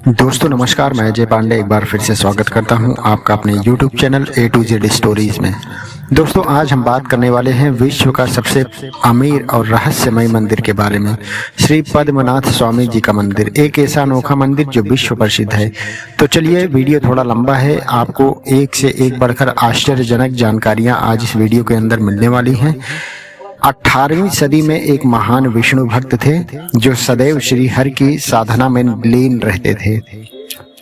दोस्तों नमस्कार, मैं अजय पांडे एक बार फिर से स्वागत करता हूं आपका अपने YouTube channel A to Z stories में। दोस्तों आज हम बात करने वाले हैं विश्व का सबसे अमीर और रहस्यमय मंदिर के बारे में। श्री पद्मनाथ स्वामी जी का मंदिर एक ऐसा अनोखा मंदिर जो विश्व प्रसिद्ध है। तो चलिए, वीडियो थोड़ा लंबा है, आपको एक से एक बढ़कर आश्चर्यजनक जानकारियां आज इस वीडियो के अंदर मिलने वाली हैं। 18वीं सदी में एक महान विष्णु भक्त थे जो सदैव श्री हरि की साधना में लीन रहते थे।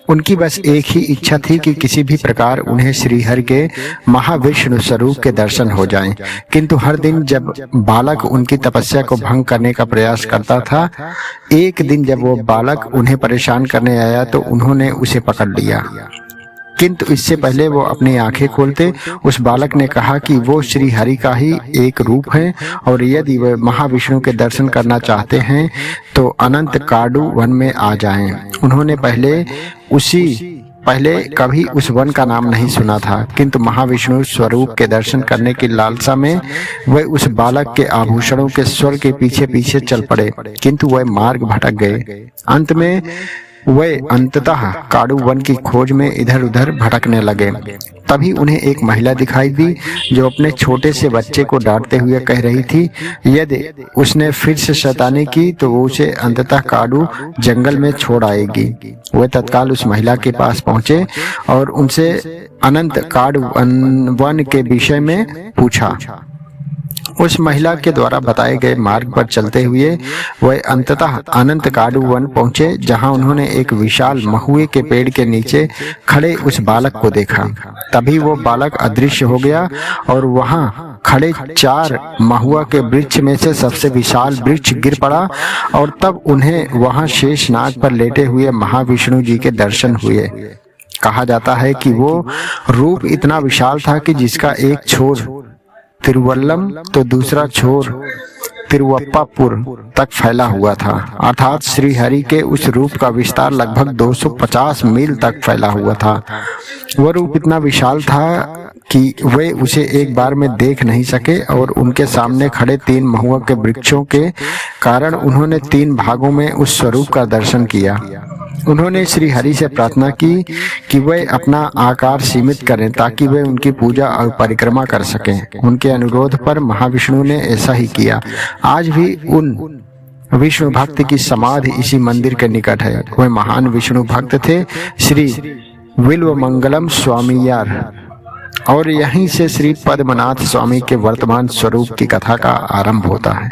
उनकी बस एक ही इच्छा थी कि किसी भी प्रकार उन्हें श्री हरि के महाविष्णु स्वरूप के दर्शन हो जाएं। किंतु हर दिन जब बालक उनकी तपस्या को भंग करने का प्रयास करता था, एक दिन जब वो बालक उन्हें परेशान करने आया तो उन्होंने उसे पकड़ लिया। किंतु इससे पहले वो अपनी आंखें खोलते उस बालक ने कहा कि वो श्री हरि का ही एक रूप है और यदि वे महाविष्णु के दर्शन करना चाहते हैं तो अनंत काडू वन में आ जाएं। उन्होंने पहले कभी उस वन का नाम नहीं सुना था, किंतु महाविष्णु स्वरूप के दर्शन करने की लालसा में वे उस बालक के आभूषणों के स्वर के पीछे पीछे चल पड़े, किंतु वह मार्ग भटक गए। अंत में वे अंततः काडू वन की खोज में इधर उधर भटकने लगे। तभी उन्हें एक महिला दिखाई दी जो अपने छोटे से बच्चे को डांटते हुए कह रही थी यदि उसने फिर से शैतानी की तो वो उसे अंततः काडू जंगल में छोड़ आएगी। वे तत्काल उस महिला के पास पहुंचे और उनसे अनंत काडू वन के विषय में पूछा। उस महिला के द्वारा बताए गए मार्ग पर चलते हुए वह अंततः अनंत काडू वन पहुंचे, जहां उन्होंने एक विशाल महुए के पेड़ के नीचे खड़े उस बालक को देखा। तभी वो बालक अदृश्य हो गया और वहां खड़े 4 महुआ के वृक्ष में से सबसे विशाल वृक्ष गिर पड़ा और तब उन्हें वहां शेषनाग पर लेटे हुए महाविष्णु जी के दर्शन हुए। कहा जाता है कि वो रूप इतना विशाल था कि जिसका एक छोर तिरुवल्लम तो दूसरा छोर तिरुवप्पापुर तक फैला हुआ था, अर्थात श्री हरि के उस रूप का विस्तार लगभग 250 मील तक फैला हुआ था। वह रूप इतना विशाल था कि वे उसे एक बार में देख नहीं सके और उनके सामने खड़े 3 महुआ के वृक्षों के कारण उन्होंने 3 भागों में उस स्वरूप का दर्शन किया। उन्होंने श्री हरि से प्रार्थना की कि वे अपना आकार सीमित करें ताकि वे उनकी पूजा और परिक्रमा कर सकें। उनके अनुरोध पर महाविष्णु ने ऐसा ही किया। आज भी उन विष्णु भक्त की समाधि इसी मंदिर के निकट है। वे महान विष्णु भक्त थे श्री विल्वमंगलम स्वामीयार, और यहीं से श्री पद्मनाथ स्वामी के वर्तमान स्वरूप की कथा का आरंभ होता है।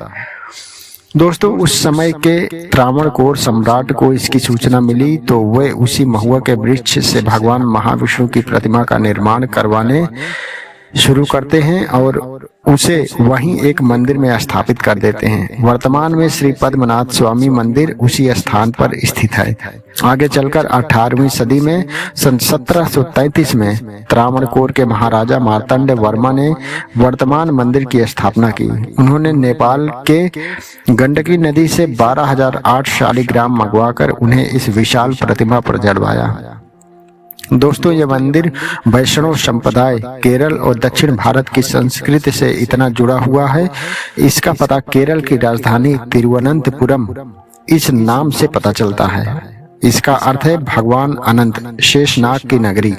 दोस्तों, उस समय के त्रावणकोर सम्राट को इसकी सूचना मिली तो वे उसी महुआ के वृक्ष से भगवान महाविष्णु की प्रतिमा का निर्माण करवाने शुरू करते हैं और उसे वहीं एक मंदिर में स्थापित कर देते हैं। वर्तमान में श्री पद्मनाथ स्वामी मंदिर उसी स्थान पर स्थित है। आगे चलकर 18वीं सदी में सन 1733 में त्रावणकोर के महाराजा मार्तंड वर्मा ने वर्तमान मंदिर की स्थापना की। उन्होंने नेपाल के गंडकी नदी से 12,008 शालिग्राम मंगवाकर उन्हें इस विशाल प्रतिमा पर जड़वाया। दोस्तों, यह मंदिर वैष्णव संप्रदाय केरल और दक्षिण भारत की संस्कृति से इतना जुड़ा हुआ है। इसका पता केरल की राजधानी तिरुवनंतपुरम इस नाम से पता चलता है। इसका अर्थ है भगवान अनंत, शेषनाग की नगरी।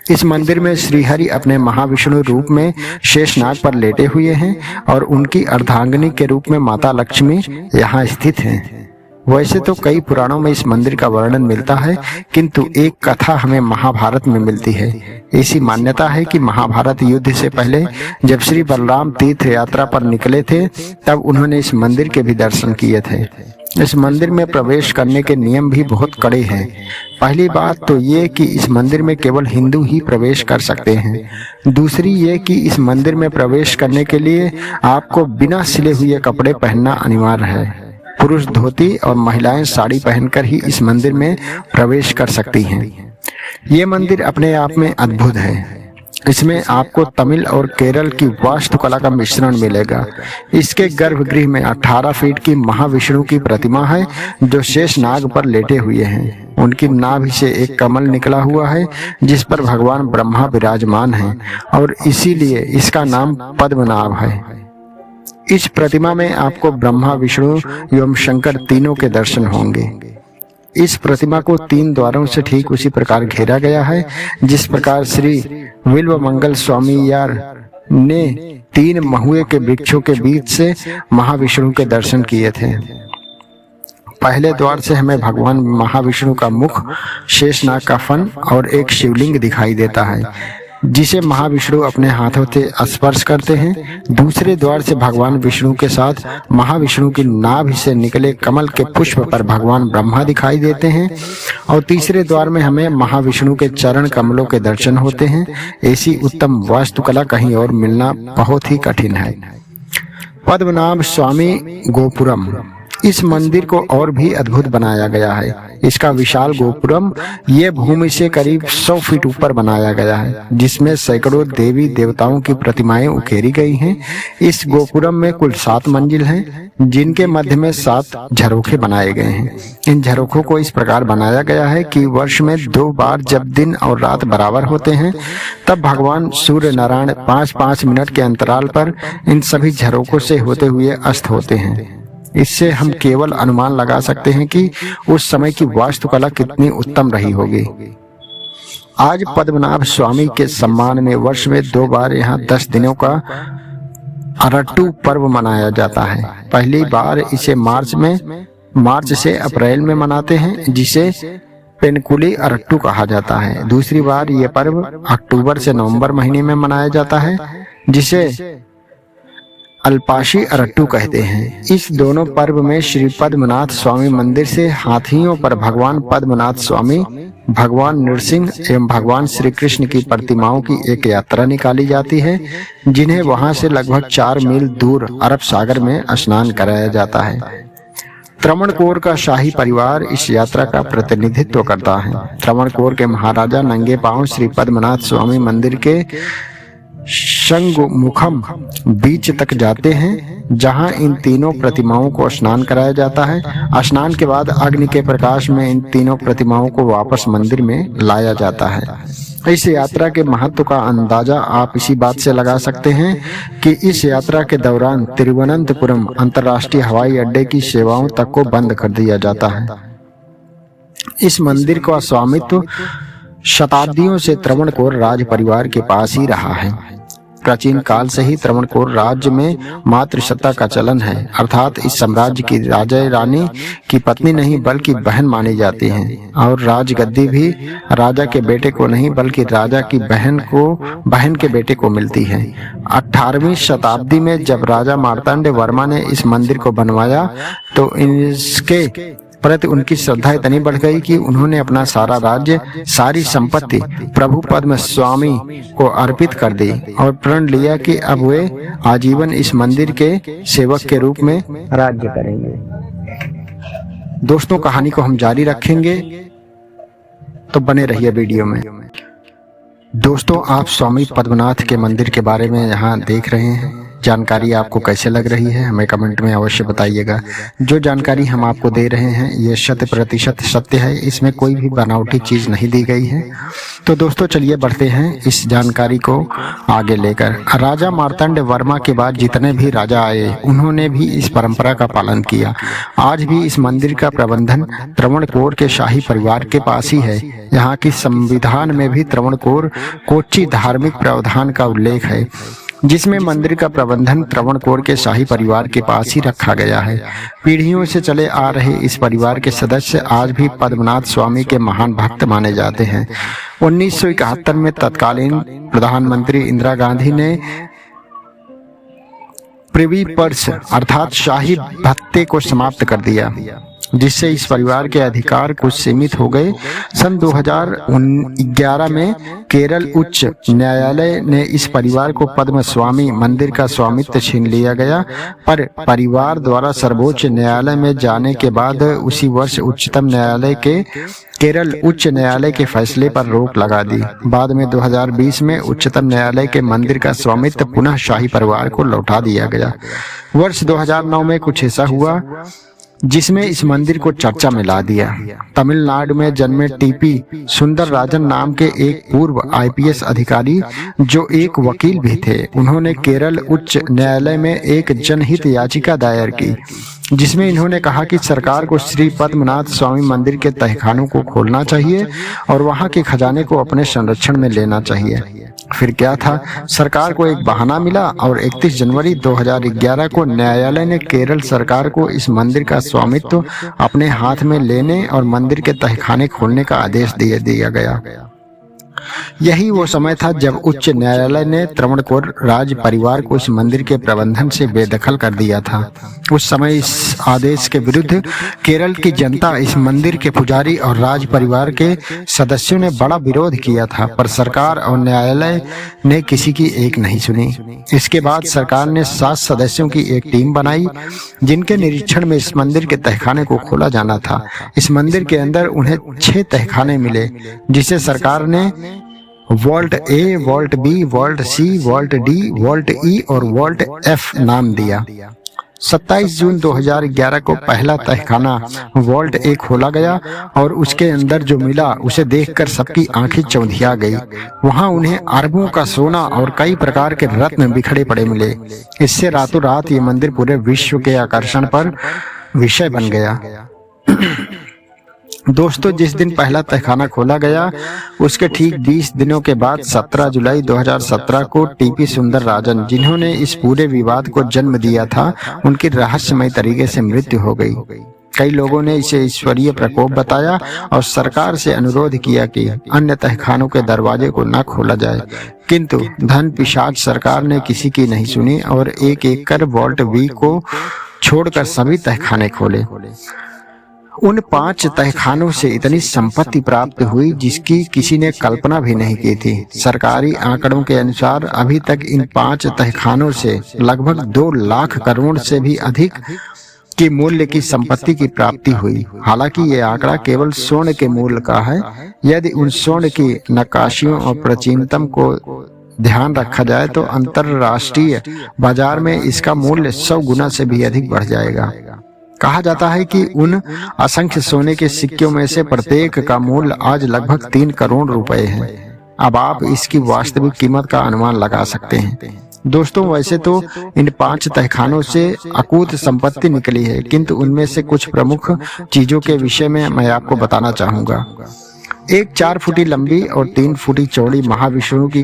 इस मंदिर में श्री हरि अपने महाविष्णु रूप में शेषनाग पर लेटे हुए हैं और उनकी अर्धांगिनी के रूप में माता लक्ष्मी यहाँ स्थित हैं। वैसे तो कई पुराणों में इस मंदिर का वर्णन मिलता है, किंतु एक कथा हमें महाभारत में मिलती है। ऐसी मान्यता है कि महाभारत युद्ध से पहले जब श्री बलराम तीर्थ यात्रा पर निकले थे तब उन्होंने इस मंदिर के भी दर्शन किए थे। इस मंदिर में प्रवेश करने के नियम भी बहुत कड़े हैं। पहली बात तो ये कि इस मंदिर में केवल हिंदू ही प्रवेश कर सकते हैं। दूसरी ये कि इस मंदिर में प्रवेश करने के लिए आपको बिना सिले हुए कपड़े पहनना अनिवार्य है। पुरुष धोती और महिलाएं साड़ी पहनकर ही इस मंदिर में प्रवेश कर सकती हैं। ये मंदिर अपने आप में अद्भुत है। इसमें आपको तमिल और केरल की वास्तुकला का मिश्रण मिलेगा। इसके गर्भगृह में 18 फीट की महाविष्णु की प्रतिमा है जो शेषनाग पर लेटे हुए हैं। उनकी नाभि से एक कमल निकला हुआ है जिस पर भगवान ब्रह्मा विराजमान हैं और इसीलिए इसका नाम पद्मनाभ है। इस प्रतिमा में आपको ब्रह्मा, विष्णु एवं शंकर तीनों के दर्शन होंगे। इस प्रतिमा को 3 द्वारों से ठीक उसी प्रकार घेरा गया है जिस प्रकार श्री बिल्वमंगल स्वामी यार ने 3 महुए के वृक्षों के बीच से महाविष्णु के दर्शन किए थे। पहले द्वार से हमें भगवान महाविष्णु का मुख, शेषनाग का फन और एक शिवलिंग दिखाई देता है जिसे महाविष्णु अपने हाथों से स्पर्श करते हैं। दूसरे द्वार से भगवान विष्णु के साथ महाविष्णु की नाभि से निकले कमल के पुष्प पर भगवान ब्रह्मा दिखाई देते हैं और तीसरे द्वार में हमें महाविष्णु के चरण कमलों के दर्शन होते हैं। ऐसी उत्तम वास्तुकला कहीं और मिलना बहुत ही कठिन है। पद्मनाभ स्वामी गोपुरम, इस मंदिर को और भी अद्भुत बनाया गया है। इसका विशाल गोपुरम ये भूमि से करीब 100 फीट ऊपर बनाया गया है जिसमें सैकड़ों देवी देवताओं की प्रतिमाएं उकेरी गई हैं। इस गोपुरम में कुल 7 मंजिल हैं जिनके मध्य में 7 झरोखे बनाए गए हैं। इन झरोखों को इस प्रकार बनाया गया है कि वर्ष में 2 बार जब दिन और रात बराबर होते हैं तब भगवान सूर्य नारायण 5-5 मिनट के अंतराल पर इन सभी झरोखों से होते हुए अस्त होते हैं। इससे हम केवल अनुमान लगा सकते हैं कि उस समय की वास्तुकला कितनी उत्तम रही होगी। आज पद्मनाभ स्वामी के सम्मान में वर्ष में 2 बार यहाँ 10 दिनों का अरट्टू पर्व मनाया जाता है। पहली बार इसे मार्च से अप्रैल में मनाते हैं जिसे पेनकुली अरट्टू कहा जाता है। दूसरी बार ये पर्व अक्टूबर से नवंबर महीने में मनाया जाता है जिसे अल्पाशी अरट्टू कहते हैं। इस दोनों पर्व में श्री पद्मनाथ स्वामी मंदिर से हाथियों पर भगवान पद्मनाथ स्वामी, भगवान नृसिंह एवं भगवान श्री कृष्ण की प्रतिमाओं की एक यात्रा निकाली जाती है जिन्हें वहां से लगभग 4 मील दूर अरब सागर में स्नान कराया जाता है। त्रवणकोर का शाही परिवार इस यात्रा का प्रतिनिधित्व करता है। त्रवणकोर के महाराजा नंगे पांव श्री पद्मनाथ स्वामी मंदिर के शंगुमुखम बीच तक जाते हैं जहां इन तीनों प्रतिमाओं को स्नान कराया जाता है। स्नान के बाद अग्नि के प्रकाश में इन तीनों प्रतिमाओं को वापस मंदिर में लाया जाता है। इस यात्रा के महत्व का अंदाजा आप इसी बात से लगा सकते हैं कि इस यात्रा के दौरान तिरुवनंतपुरम अंतर्राष्ट्रीय हवाई अड्डे की सेवाओं तक को बंद कर दिया जाता है। इस मंदिर का स्वामित्व शताब्दियों से त्रवणकोर राज परिवार के पास ही रहा है। प्राचीन काल से ही त्रवणकोर राज्य में मातृसत्ता का चलन है, अर्थात इस साम्राज्य की राजा रानी की पत्नी नहीं बल्कि बहन मानी जाती हैं और राजगद्दी भी राजा के बेटे को नहीं बल्कि राजा की बहन के बेटे को मिलती है। 18वीं शताब्दी में जब राजा मार्तंड वर्मा ने इस मंदिर को बनवाया तो इसके प्रति उनकी श्रद्धा इतनी बढ़ गई कि उन्होंने अपना सारा राज्य, सारी संपत्ति प्रभु पद्म स्वामी को अर्पित कर दी और प्रण लिया कि अब वे आजीवन इस मंदिर के सेवक के रूप में राज्य करेंगे। दोस्तों, कहानी को हम जारी रखेंगे तो बने रहिए वीडियो में। दोस्तों, आप स्वामी पद्मनाथ के मंदिर के बारे में यहाँ देख रहे हैं। जानकारी आपको कैसे लग रही है हमें कमेंट में अवश्य बताइएगा। जो जानकारी हम आपको दे रहे हैं ये 100% सत्य है, इसमें कोई भी बनावटी चीज नहीं दी गई है। तो दोस्तों चलिए बढ़ते हैं इस जानकारी को आगे लेकर। राजा मार्तंड वर्मा के बाद जितने भी राजा आए उन्होंने भी इस परंपरा का पालन किया। आज भी इस मंदिर का प्रबंधन त्रवणकोर के शाही परिवार के पास ही है। यहाँ की संविधान में भी त्रवणकोर कोच्चि धार्मिक प्रावधान का उल्लेख है जिसमें मंदिर का प्रबंधन त्रवणकोर के शाही परिवार के पास ही रखा गया है। पीढ़ियों से चले आ रहे इस परिवार के सदस्य आज भी पद्मनाथ स्वामी के महान भक्त माने जाते हैं। 1971 में तत्कालीन प्रधानमंत्री इंदिरा गांधी ने प्रिवी पर्स अर्थात शाही भत्ते को समाप्त कर दिया जिससे इस परिवार के अधिकार कुछ सीमित हो गए। सन 2011 में केरल उच्च न्यायालय ने इस परिवार को पद्म स्वामी मंदिर का स्वामित्व छीन लिया गया, पर परिवार द्वारा सर्वोच्च न्यायालय में जाने के बाद उसी वर्ष उच्चतम न्यायालय के केरल उच्च न्यायालय के फैसले पर रोक लगा दी। बाद में 2020 में उच्चतम न्यायालय के मंदिर का स्वामित्व पुनः शाही परिवार को लौटा दिया गया। वर्ष 2009 में कुछ ऐसा हुआ जिसमें इस मंदिर को चर्चा में ला दिया। तमिलनाडु में जन्मे टीपी सुंदरराजन नाम के एक पूर्व आईपीएस अधिकारी जो एक वकील भी थे, उन्होंने केरल उच्च न्यायालय में एक जनहित याचिका दायर की, जिसमें इन्होंने कहा कि सरकार को श्री पद्मनाथ स्वामी मंदिर के तहखानों को खोलना चाहिए और वहां के खजाने को अपने संरक्षण में लेना चाहिए। फिर क्या था, सरकार को एक बहाना मिला और 31 जनवरी 2011 को न्यायालय ने केरल सरकार को इस मंदिर का स्वामित्व अपने हाथ में लेने और मंदिर के तहखाने खोलने का आदेश दे दिया गया। यही वो समय था जब उच्च न्यायालय ने त्रावणकोर राज परिवार को इस मंदिर के प्रबंधन से बेदखल कर दिया था। उस समय इस आदेश के विरुद्ध केरल की जनता, इस मंदिर के पुजारी और राज परिवार के सदस्यों ने बड़ा विरोध किया था, पर सरकार और न्यायालय ने किसी की एक नहीं सुनी। इसके बाद सरकार ने 7 सदस्यों की एक टीम बनाई, जिनके निरीक्षण में इस मंदिर के तहखाने को खोला जाना था। इस मंदिर के अंदर उन्हें 6 तहखाने मिले, जिसे सरकार ने वॉल्ट ए, वॉल्ट बी, वॉल्ट सी, वॉल्ट डी, वॉल्ट ई और वॉल्ट एफ नाम दिया। 27 जून 2011 को पहला तहखाना वॉल्ट ए खोला गया और उसके अंदर जो मिला उसे देखकर सबकी आंखें चौंधिया गई। वहां उन्हें अरबों का सोना और कई प्रकार के रत्न बिखरे पड़े मिले। इससे रातों रात ये मंदिर पूरे विश्व के आकर्षण पर विषय बन गया। दोस्तों, जिस दिन पहला तहखाना खोला गया उसके ठीक 20 दिनों के बाद 17 जुलाई 2017 को टीपी सुंदरराजन, जिन्होंने इस पूरे विवाद को जन्म दिया था, उनकी रहस्यमय तरीके से मृत्यु हो गई। कई लोगों ने इसे ईश्वरीय प्रकोप बताया और सरकार से अनुरोध किया कि अन्य तहखानों के दरवाजे को न खोला जाए, किंतु धन पिशाच सरकार ने किसी की नहीं सुनी और एक एक कर वॉल्ट बी को छोड़कर सभी तहखाने खोले। उन 5 तहखानों से इतनी संपत्ति प्राप्त हुई जिसकी किसी ने कल्पना भी नहीं की थी। सरकारी आंकड़ों के अनुसार अभी तक इन 5 तहखानों से लगभग 2 लाख करोड़ से भी अधिक की मूल्य की संपत्ति की प्राप्ति हुई। हालांकि ये आंकड़ा केवल स्वर्ण के मूल्य का है। यदि उन स्वर्ण की नक्काशियों और प्राचीनतम को ध्यान रखा जाए तो अंतरराष्ट्रीय बाजार में इसका मूल्य 100 गुना से भी अधिक बढ़ जाएगा। कहा जाता है कि उन असंख्य सोने के सिक्कों में से प्रत्येक का मूल्य आज लगभग 3 करोड़ रुपए है। अब आप इसकी वास्तविक कीमत का अनुमान लगा सकते हैं। दोस्तों, वैसे तो इन 5 तहखानों से अकूत संपत्ति निकली है, किंतु उनमें से कुछ प्रमुख चीजों के विषय में मैं आपको बताना चाहूंगा। एक 4 फुटी लंबी और 3 फुटी चौड़ी महाविष्णु की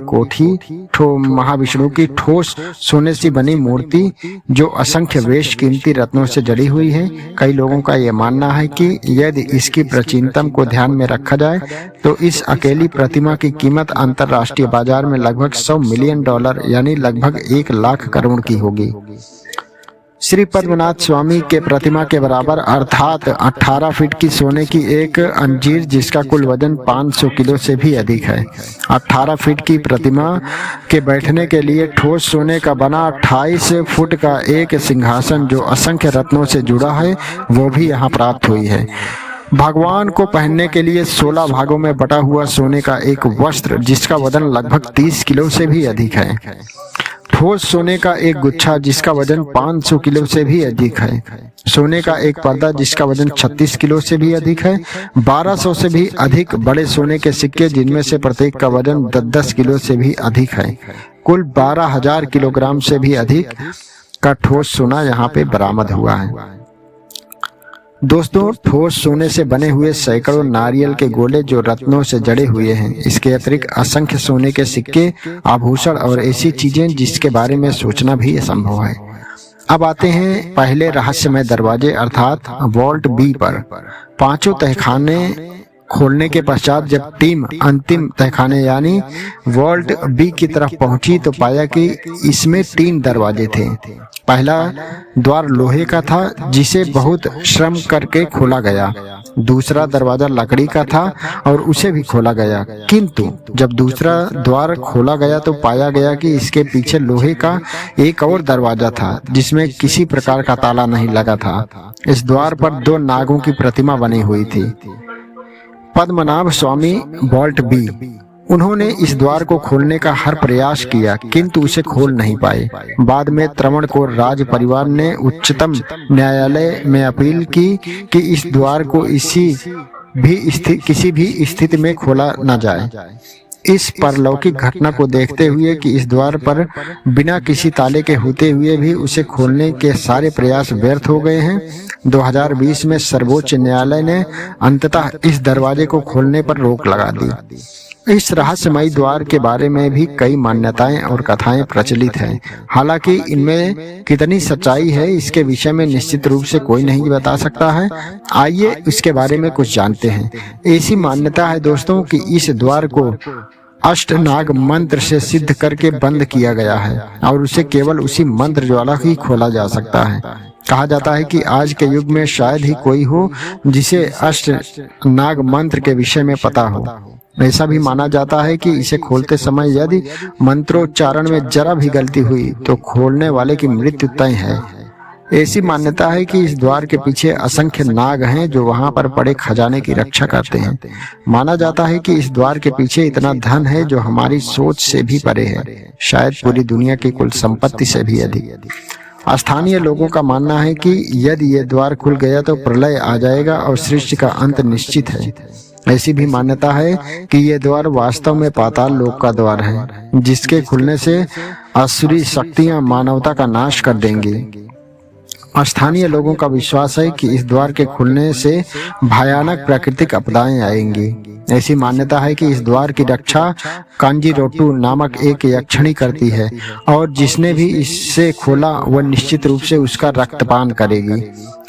महाविष्णु की ठोस सोने से बनी मूर्ति, जो असंख्य बेशकीमती रत्नों से जड़ी हुई है। कई लोगों का यह मानना है कि यदि इसकी प्राचीनतम को ध्यान में रखा जाए तो इस अकेली प्रतिमा की कीमत अंतरराष्ट्रीय बाजार में लगभग $100 मिलियन यानी लगभग 1 लाख करोड़ की होगी। श्री पद्मनाथ स्वामी के प्रतिमा के बराबर अर्थात 18 फीट की सोने की एक अंजीर, जिसका कुल वजन 500 किलो से भी अधिक है। 18 फीट की प्रतिमा के बैठने के लिए ठोस सोने का बना 28 फुट का एक सिंहासन, जो असंख्य रत्नों से जुड़ा है, वो भी यहाँ प्राप्त हुई है। भगवान को पहनने के लिए 16 भागों में बटा हुआ सोने का एक वस्त्र, जिसका वजन लगभग 30 किलो से भी अधिक है। ठोस सोने का एक गुच्छा, जिसका वजन 500 किलो से भी अधिक है। सोने का एक पर्दा, जिसका वजन 36 किलो से भी अधिक है। 1200 से भी अधिक बड़े सोने के सिक्के, जिनमें से प्रत्येक का वजन 10 किलो से भी अधिक है। कुल 12,000 किलोग्राम से भी अधिक का ठोस सोना यहाँ पे बरामद हुआ है। दोस्तों, ठोस सोने से बने हुए सैकड़ों नारियल के गोले जो रत्नों से जड़े हुए हैं। इसके अतिरिक्त असंख्य सोने के सिक्के, आभूषण और ऐसी चीजें जिसके बारे में सोचना भी असंभव है। अब आते हैं पहले रहस्यमय दरवाजे अर्थात वॉल्ट बी पर। 5 तहखाने खोलने के पश्चात जब टीम अंतिम तहखाने यानी वॉल्ट बी की तरफ पहुंची तो पाया कि इसमें 3 दरवाजे थे। पहला द्वार लोहे का था, जिसे बहुत श्रम करके खोला गया। दूसरा दरवाजा लकड़ी का था और उसे भी खोला गया, किंतु जब दूसरा द्वार खोला गया तो पाया गया कि इसके पीछे लोहे का एक और दरवाजा था, जिसमें किसी प्रकार का ताला नहीं लगा था। इस द्वार पर 2 नागों की प्रतिमा बनी हुई थी। पद्मनाभ स्वामी वॉल्ट बी, उन्होंने इस द्वार को खोलने का हर प्रयास किया किंतु उसे खोल नहीं पाए। बाद में त्रावणकोर राज परिवार ने उच्चतम न्यायालय में अपील की कि इस द्वार को किसी भी स्थिति में खोला न जाए। इस परलौकिक घटना को देखते हुए कि इस द्वार पर बिना किसी ताले के होते हुए भी उसे खोलने के सारे प्रयास व्यर्थ हो गए हैं, 2020 में सर्वोच्च न्यायालय ने अंततः इस दरवाजे को खोलने पर रोक लगा दी। इस रहस्यमयी द्वार के बारे में भी कई मान्यताएं और कथाएं प्रचलित हैं। हालांकि इनमें कितनी सच्चाई है इसके विषय में निश्चित रूप से कोई नहीं बता सकता है। आइए इसके बारे में कुछ जानते हैं। ऐसी मान्यता है दोस्तों कि इस द्वार को अष्टनाग मंत्र से सिद्ध करके बंद किया गया है और उसे केवल उसी मंत्र ज्वाला ही खोला जा सकता है। कहा जाता है कि आज के युग में शायद ही कोई हो जिसे अष्टनाग मंत्र के विषय में पता हो। ऐसा भी माना जाता है कि इसे खोलते समय यदि मंत्रोच्चारण में जरा भी गलती हुई तो खोलने वाले की मृत्यु तय है। ऐसी मान्यता है कि इस द्वार के पीछे असंख्य नाग हैं जो वहां पर पड़े खजाने की रक्षा करते हैं। माना जाता है कि इस द्वार के पीछे इतना धन है जो हमारी सोच से भी परे है, शायद पूरी दुनिया की कुल संपत्ति से भी अधिक। स्थानीय लोगों का मानना है कि यदि ये द्वार खुल गया तो प्रलय आ जाएगा और सृष्टि का अंत निश्चित है। ऐसी भी मान्यता है कि ये द्वार वास्तव में पाताल लोक का द्वार है, जिसके खुलने से असुरी शक्तियां मानवता का नाश कर देंगी। स्थानीय लोगों का विश्वास है कि इस द्वार के खुलने से भयानक प्राकृतिक आपदाएं आएंगी। ऐसी मान्यता है कि इस द्वार की रक्षा कांजीरोटू नामक एक यक्षिणी करती है और जिसने भी इससे खोला वह निश्चित रूप से उसका रक्तपान करेगी।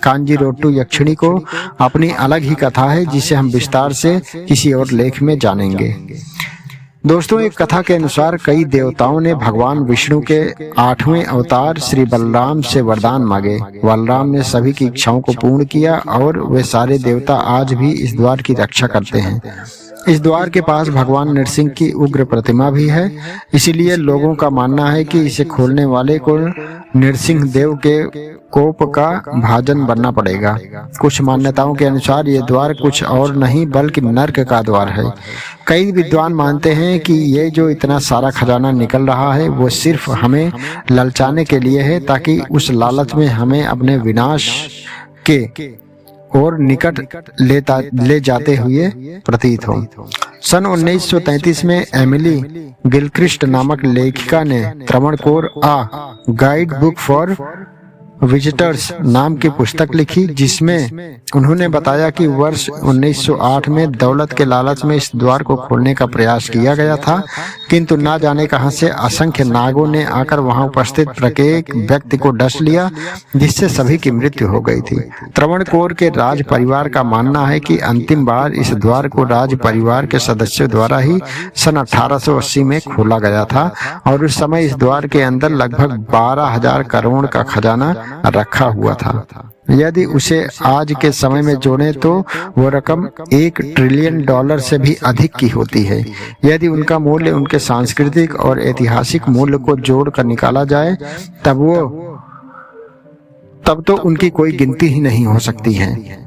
कांजीरोटू यक्षिणी को अपनी अलग ही कथा है जिसे हम विस्तार से किसी और लेख में जानेंगे। दोस्तों, एक कथा के अनुसार कई देवताओं ने भगवान विष्णु के 8वें अवतार श्री बलराम से वरदान मांगे। बलराम ने सभी की इच्छाओं को पूर्ण किया और वे सारे देवता आज भी इस द्वार की रक्षा करते हैं। इस द्वार के पास भगवान नरसिंह की उग्र प्रतिमा भी है, इसीलिए लोगों का मानना है कि इसे खोलने वाले को नरसिंह देव के कोप का भाजन बनना पड़ेगा। कुछ मान्यताओं के अनुसार ये द्वार कुछ और नहीं बल्कि नर्क का द्वार है। कई विद्वान मानते हैं कि ये जो इतना सारा खजाना निकल रहा है वो सिर्फ हमें ललचाने के लिए है, ताकि उस लालच में हमें अपने विनाश के और निकट ले जाते हुए प्रतीत हो। सन 1933 में एमिली गिलक्रिस्ट नामक लेखिका ने त्रावणकोर आ गाइड बुक फॉर विजिटर्स नाम की पुस्तक लिखी, जिसमें उन्होंने बताया कि वर्ष 1908 में दौलत के लालच में इस द्वार को खोलने का प्रयास किया गया था, किंतु ना जाने कहां से असंख्य नागों ने आकर वहां उपस्थित प्रत्येक व्यक्ति को डस लिया, जिससे सभी की मृत्यु हो गई थी। त्रावणकोर के राज परिवार का मानना है कि अंतिम बार इस द्वार को राज परिवार के सदस्यों द्वारा ही सन 1880 में खोला गया था और उस समय इस द्वार के अंदर लगभग 12,000 करोड़ का खजाना रखा हुआ था। यदि उसे आज के समय में जोड़ें तो वो रकम $1 ट्रिलियन से भी अधिक की होती है। यदि उनका मूल्य उनके सांस्कृतिक और ऐतिहासिक मूल्य को जोड़कर निकाला जाए तब तो उनकी कोई गिनती ही नहीं हो सकती है।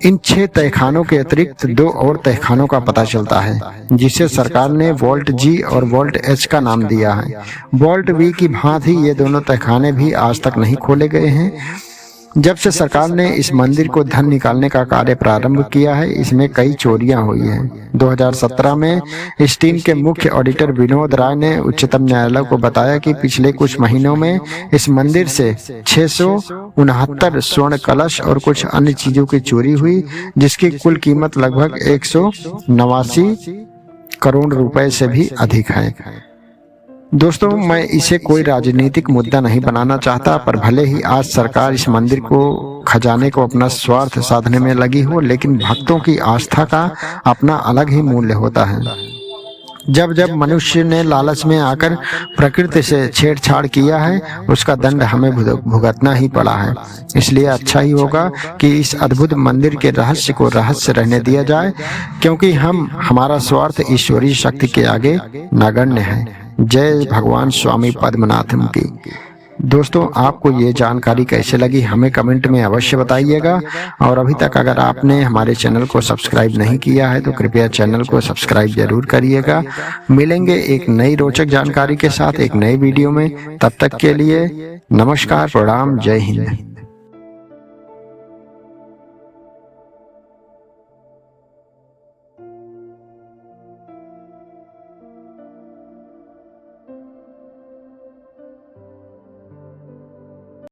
इन 6 तहखानों के अतिरिक्त 2 और तहखानों का पता चलता है, जिसे सरकार ने वॉल्ट जी और वॉल्ट एच का नाम दिया है। वॉल्ट वी की भांति ये दोनों तहखाने भी आज तक नहीं खोले गए हैं। जब से सरकार ने इस मंदिर को धन निकालने का कार्य प्रारंभ किया है, इसमें कई चोरियां हुई हैं। 2017 में इस टीम के मुख्य ऑडिटर विनोद राय ने उच्चतम न्यायालय को बताया कि पिछले कुछ महीनों में इस मंदिर से 669 स्वर्ण कलश और कुछ अन्य चीजों की चोरी हुई, जिसकी कुल कीमत लगभग 189 करोड़ रुपए से भी अधिक है। दोस्तों, मैं इसे कोई राजनीतिक मुद्दा नहीं बनाना चाहता, पर भले ही आज सरकार इस मंदिर को खजाने को अपना स्वार्थ साधने में लगी हो, लेकिन भक्तों की आस्था का अपना अलग ही मूल्य होता है। जब जब मनुष्य ने लालच में आकर प्रकृति से छेड़छाड़ किया है, उसका दंड हमें भुगतना ही पड़ा है। इसलिए अच्छा ही होगा कि इस अद्भुत मंदिर के रहस्य को रहस्य रहने दिया जाए, क्योंकि हमारा स्वार्थ ईश्वरीय शक्ति के आगे नगण्य है। जय भगवान स्वामी पद्मनाथम की। दोस्तों, आपको ये जानकारी कैसे लगी हमें कमेंट में अवश्य बताइएगा। और अभी तक अगर आपने हमारे चैनल को सब्सक्राइब नहीं किया है तो कृपया चैनल को सब्सक्राइब जरूर करिएगा। मिलेंगे एक नई रोचक जानकारी के साथ एक नई वीडियो में। तब तक के लिए नमस्कार, प्रणाम, जय हिंद।